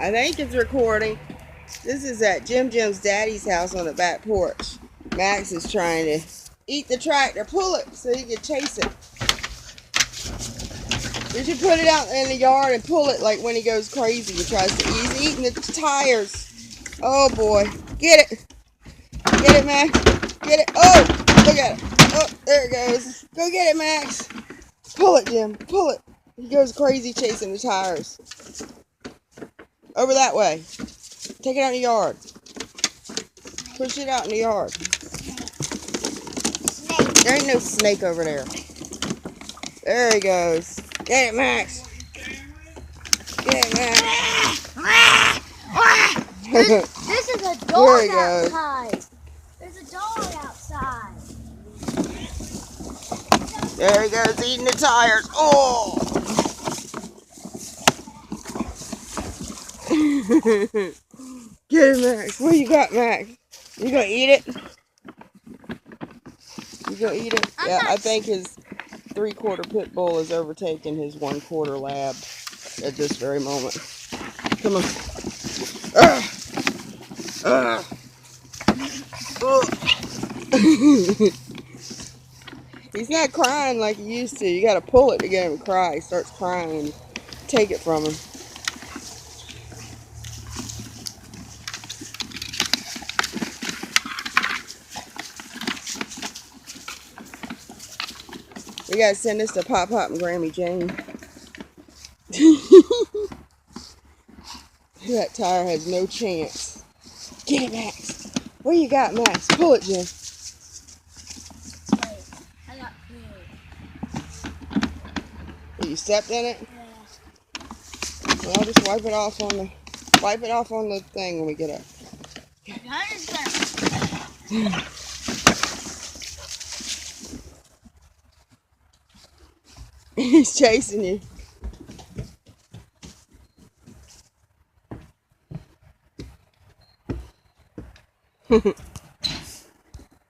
I think it's recording. This is at Jim's daddy's house on the back porch. Max is trying to eat the tractor, pull it so he can chase it. You should put it out in the yard and pull it like when he goes crazy. He's eating the tires. Oh boy. Get it. Get it, Max. Get it. Oh, look at it. Oh, there it goes. Go get it, Max. Pull it, Jim. Pull it. He goes crazy chasing the tires. Over that way. Take it out in the yard. Push it out in the yard. There ain't no snake over there. There he goes. Get it, Max. Get it, Max. This is a dog There he outside. goes. There's a dog outside. There he goes eating the tires. Oh! Get it, Max. What you got, Max? You gonna eat it? You gonna eat it? Yeah, I think his 3/4 pit bull is overtaking his 1/4 lab at this very moment. Come on. He's not crying like he used to. You gotta pull it to get him to cry. He starts crying and take it from him. We gotta send this to Pop Pop and Grammy Jane. That tire has no chance. Get it, Max. What you got, Max? Pull it, Jim. Wait, I got food. You stepped in it? Yeah. Well, just wipe it off on the thing when we get up. He's chasing you.